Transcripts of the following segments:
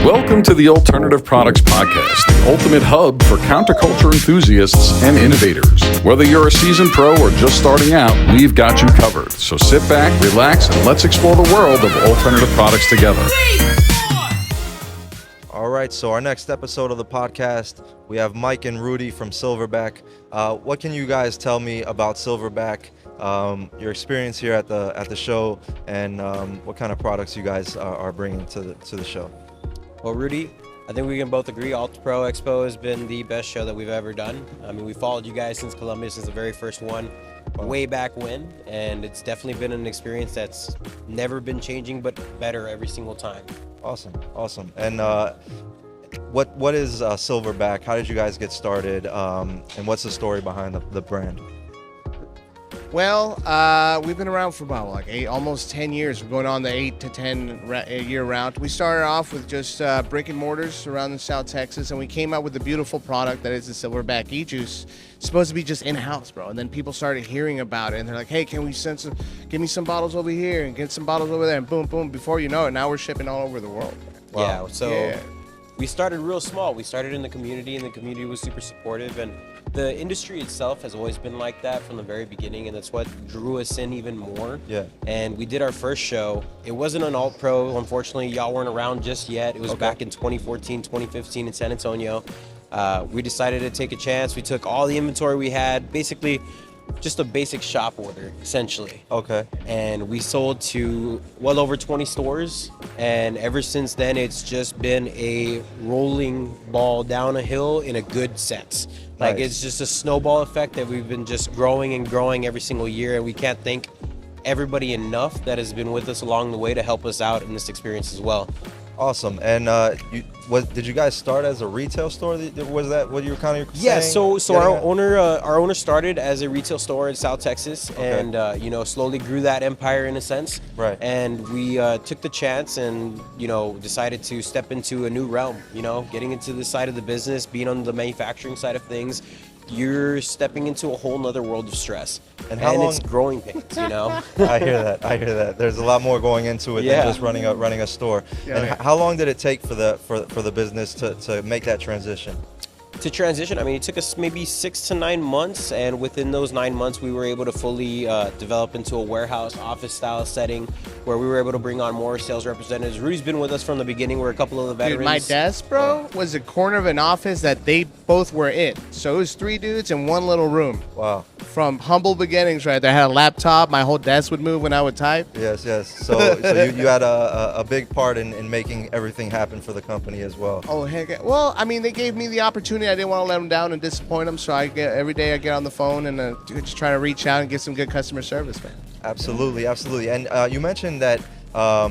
Welcome to the Alternative Products Podcast, the ultimate hub for counterculture enthusiasts and innovators. Whether you're a seasoned pro or just starting out, we've got you covered. So sit back, relax, and let's explore the world of alternative products together. All right, so our next episode of the podcast, we have Mike and Rudy from Silverback. What can you guys tell me about Silverback, your experience here at the show, and what kind of products you guys are bringing to the show? Well, Rudy, I think we can both agree Ultra Pro Expo has been the best show that we've ever done. I mean, we followed you guys since Columbia, since the very first one, way back when, and it's definitely been an experience that's never been changing, but better every single time. Awesome. And what is Silverback? How did you guys get started? And what's the story behind the brand? Well, we've been around for about almost 10 years. We're going on the 8 to 10 year route. We started off with just brick and mortars around in South Texas, and we came out with a beautiful product that is the Silverback e-juice. It's supposed to be just in-house, bro. And then people started hearing about it, and they're like, hey, can we give me some bottles over here and get some bottles over there, and boom, boom. Before you know it, now we're shipping all over the world. Wow. Yeah, we started real small. We started in the community, and the community was super supportive, and the industry itself has always been like that from the very beginning, and that's what drew us in even more. Yeah. And we did our first show. It wasn't an alt pro. Unfortunately, y'all weren't around just yet. It was back in 2014, 2015 in San Antonio. We decided to take a chance. We took all the inventory we had, basically just a basic shop order, essentially. Okay. And we sold to well over 20 stores, and ever since then it's just been a rolling ball down a hill in a good sense. Like, Nice. It's just a snowball effect that we've been just growing and growing every single year, and we can't thank everybody enough that has been with us along the way to help us out in this experience as well. Awesome. And did you guys start as a retail store? Was that what you were kind of saying? Yeah, so our owner started as a retail store in South Texas, and slowly grew that empire in a sense. Right. And we took the chance and decided to step into a new realm. Getting into this side of the business, being on the manufacturing side of things, you're stepping into a whole nother world of stress. And it's growing pains, I hear that. There's a lot more going into it than just running a store. Yeah, and how long did it take for the business to make that transition? To transition, I mean, it took us maybe 6 to 9 months, and within those 9 months, we were able to fully develop into a warehouse, office-style setting where we were able to bring on more sales representatives. Rudy's been with us from the beginning. We're a couple of the veterans. Dude, my desk, bro, was a corner of an office that they both were in. So it was 3 dudes in one little room. Wow. From humble beginnings, right there. I had a laptop. My whole desk would move when I would type. Yes. So you had a big part in making everything happen for the company as well. Oh, heck yeah. Well, I mean, they gave me the opportunity. I didn't want to let them down and disappoint them. So every day I get on the phone and just try to reach out and get some good customer service, man. Absolutely. And you mentioned that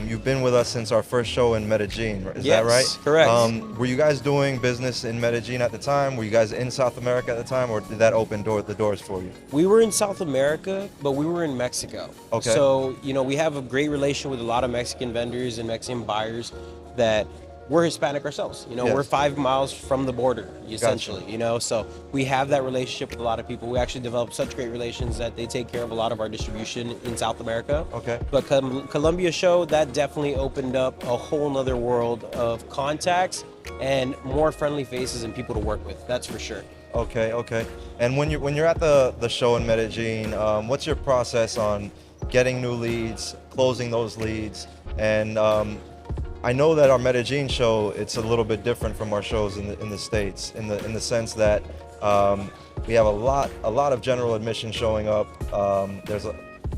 you've been with us since our first show in Medellin. Is that right? Correct. Were you guys doing business in Medellin at the time? Were you guys in South America at the time, or did that open the doors for you? We were in South America, but we were in Mexico. Okay. So, we have a great relation with a lot of Mexican vendors and Mexican buyers that we're Hispanic ourselves. Yes. We're 5 miles from the border, essentially, so we have that relationship with a lot of people. We actually developed such great relations that they take care of a lot of our distribution in South America. Okay. But Columbia show, that definitely opened up a whole nother world of contacts and more friendly faces and people to work with. That's for sure. Okay. And when you're at the show in Medellin, what's your process on getting new leads, closing those leads, and I know that our Medellin show, it's a little bit different from our shows in the States in the sense that we have a lot of general admission showing up. There's a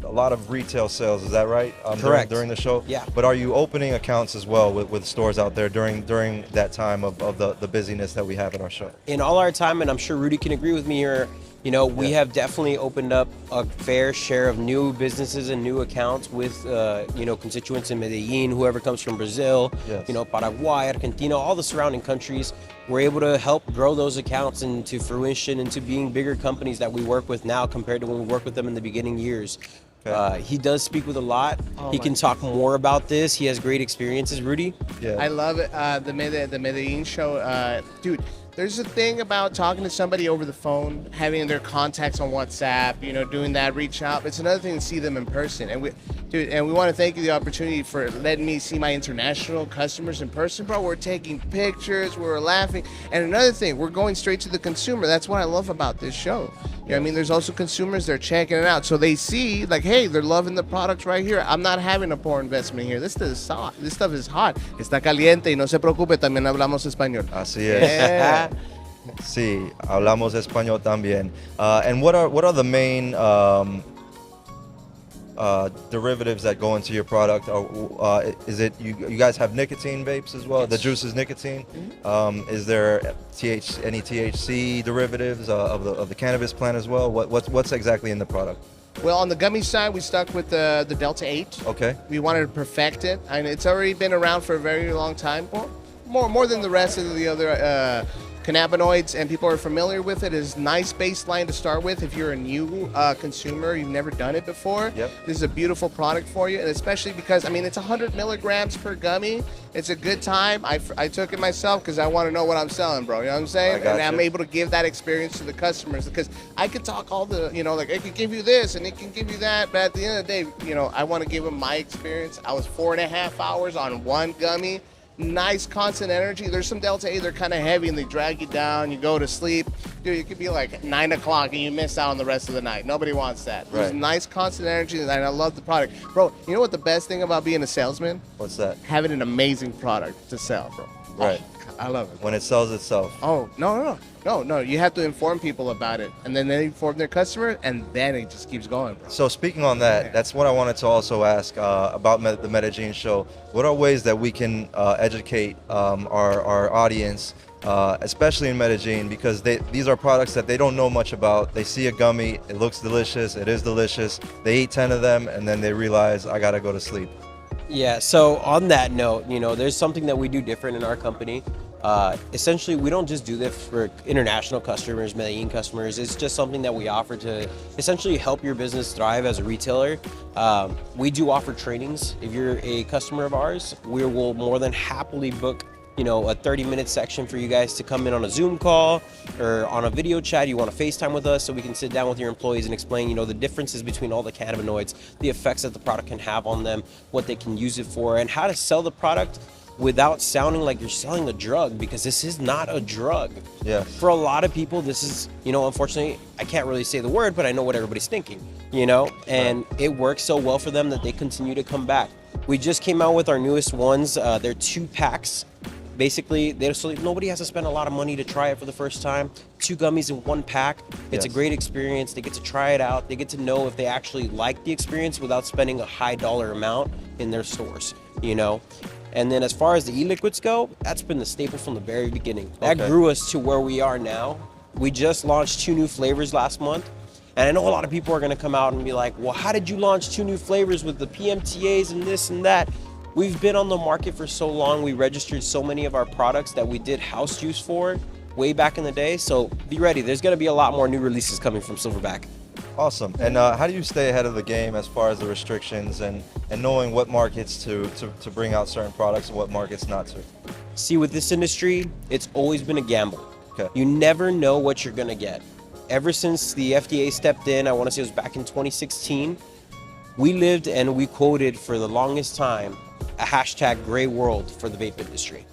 lot of retail sales. Is that right? Correct. During the show. Yeah. But are you opening accounts as well with stores out there during that time of the busyness that we have at our show? In all our time, and I'm sure Rudy can agree with me here, we have definitely opened up a fair share of new businesses and new accounts with, constituents in Medellin, whoever comes from Brazil, Yes. Paraguay, Argentina, all the surrounding countries. We're able to help grow those accounts into fruition, into being bigger companies that we work with now compared to when we worked with them in the beginning years. Okay. He does speak with a lot. Oh, he can talk more about this. He has great experiences. Rudy? Yeah. I love it. The Medellin show, dude. There's a thing about talking to somebody over the phone, having their contacts on WhatsApp, you know, doing that, reach out. It's another thing to see them in person. And we want to thank you the opportunity for letting me see my international customers in person, bro. We're taking pictures, we're laughing. And another thing, we're going straight to the consumer. That's what I love about this show. You know what I mean? There's also consumers, they're checking it out. So they see, like, hey, they're loving the products right here. I'm not having a poor investment here. This stuff is hot. This stuff is hot. Está caliente y no se preocupe, también hablamos español. Así es. Yeah. Sí, hablamos español también. And what are the main derivatives that go into your product? Is it you guys have nicotine vapes as well? Yes. The juice is nicotine. Is there any THC derivatives of the cannabis plant as well? What's exactly in the product? Well, on the gummy side, we stuck with the Delta 8. Okay. We wanted to perfect it, and it's already been around for a very long time. More than the rest of the other cannabinoids, and people are familiar with it. It's a nice baseline to start with if you're a new consumer, you've never done it before. Yep. This is a beautiful product for you, and especially because, I mean, it's 100 milligrams per gummy. It's a good time. I took it myself because I want to know what I'm selling, bro. You know what I'm saying? And I'm able to give that experience to the customers, because I could talk all the, you know, like, it could give you this and it can give you that, but at the end of the day, you know, I want to give them my experience. I was 4.5 hours on one gummy. Nice constant energy. There's some Delta 8, they're kind of heavy and they drag you down. You go to sleep. Dude, it could be like 9 o'clock and you miss out on the rest of the night. Nobody wants that. There's nice constant energy, and I love the product. Bro, you know what the best thing about being a salesman? What's that? Having an amazing product to sell, bro. Right. Oh, I love it. When it sells itself. Oh, no. You have to inform people about it, and then they inform their customer, and then it just keeps going, bro. So speaking on that, that's what I wanted to also ask about the Medellin show. What are ways that we can educate our audience, especially in Medellin, because these are products that they don't know much about. They see a gummy, it looks delicious, it is delicious. They eat 10 of them, and then they realize, I gotta go to sleep. Yeah, so on that note, you know, there's something that we do different in our company. Essentially, we don't just do this for international customers, Medellin customers. It's just something that we offer to essentially help your business thrive as a retailer. We do offer trainings. If you're a customer of ours, we will more than happily book, you know, a 30-minute section for you guys to come in on a Zoom call or on a video chat. You want to FaceTime with us so we can sit down with your employees and explain, you know, the differences between all the cannabinoids, the effects that the product can have on them, what they can use it for, and how to sell the product without sounding like you're selling a drug, because this is not a drug. Yeah. For a lot of people, this is, you know, unfortunately, I can't really say the word, but I know what everybody's thinking, you know, and it works so well for them that they continue to come back. We just came out with our newest ones. They're 2 packs. Basically, so nobody has to spend a lot of money to try it for the first time. 2 gummies in 1 pack. It's a great experience. They get to try it out. They get to know if they actually like the experience without spending a high dollar amount in their stores, you know. And then as far as the e-liquids go, that's been the staple from the very beginning. That grew us to where we are now. We just launched 2 new flavors last month. And I know a lot of people are gonna come out and be like, well, how did you launch 2 new flavors with the PMTAs and this and that? We've been on the market for so long. We registered so many of our products that we did house juice for way back in the day. So be ready. There's gonna be a lot more new releases coming from Silverback. Awesome. And how do you stay ahead of the game as far as the restrictions and knowing what markets to bring out certain products and what markets not to? See, with this industry, it's always been a gamble. Okay. You never know what you're gonna get. Ever since the FDA stepped in, I wanna say it was back in 2016, we lived and we quoted for the longest time a hashtag gray world for the vape industry.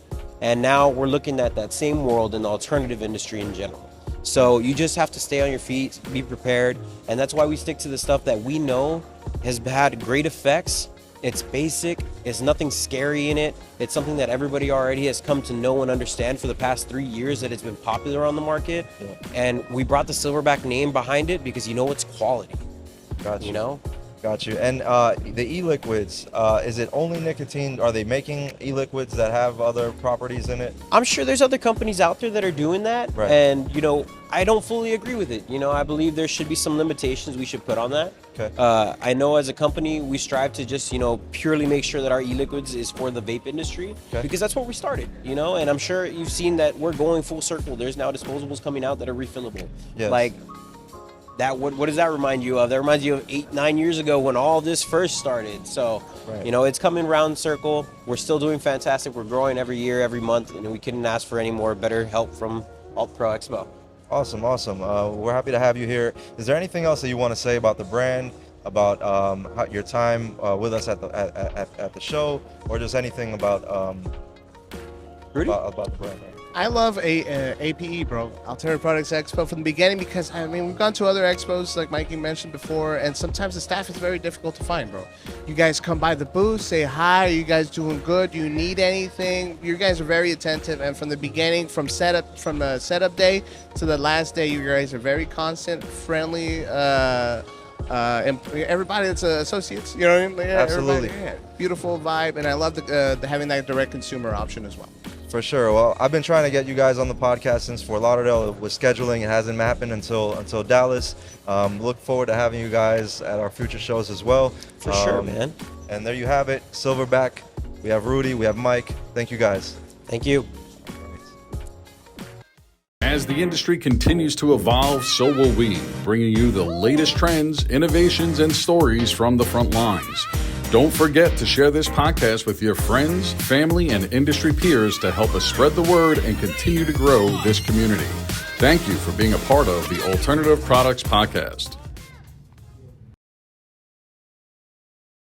And now we're looking at that same world in the alternative industry in general. So you just have to stay on your feet, be prepared, and that's why we stick to the stuff that we know has had great effects. It's basic, it's nothing scary in it. It's something that everybody already has come to know and understand for the past 3 years that it's been popular on the market. Yeah. And we brought the Silverback name behind it because you know it's quality. Gotcha. You know? Got you. And the e-liquids, is it only nicotine? Are they making e-liquids that have other properties in it? I'm sure there's other companies out there that are doing that. Right. And, you know, I don't fully agree with it. You know, I believe there should be some limitations we should put on that. Okay. I know as a company, we strive to just, you know, purely make sure that our e-liquids is for the vape industry. Okay. Because that's where we started, you know, and I'm sure you've seen that we're going full circle. There's now disposables coming out that are refillable. Yes. Like, that what does that remind you of? That reminds you of 8-9 years ago when all this first started. So, you know, it's coming round circle. We're still doing fantastic. We're growing every year, every month, and we couldn't ask for any more better help from Alt Pro Expo. Awesome. We're happy to have you here. Is there anything else that you want to say about the brand, about your time with us at the show, or just anything about Rudy? about the brand? I love APE, bro. Alternative Products Expo from the beginning because, I mean, we've gone to other expos like Mikey mentioned before, and sometimes the staff is very difficult to find, bro. You guys come by the booth, say hi, are you guys doing good? Do you need anything? You guys are very attentive, and from the beginning, from the setup day to the last day, you guys are very constant, friendly, everybody that's associates, you know what I mean? Yeah, Absolutely. Beautiful vibe, and I love the having that direct consumer option as well. For sure. Well, I've been trying to get you guys on the podcast since Fort Lauderdale. With scheduling, it hasn't happened until Dallas. Look forward to having you guys at our future shows as well. For sure, man. And there you have it, Silverback. We have Rudy, we have Mike. Thank you guys. Thank you. As the industry continues to evolve, so will we, bringing you the latest trends, innovations, and stories from the front lines. Don't forget to share this podcast with your friends, family, and industry peers to help us spread the word and continue to grow this community. Thank you for being a part of the Alternative Products Podcast.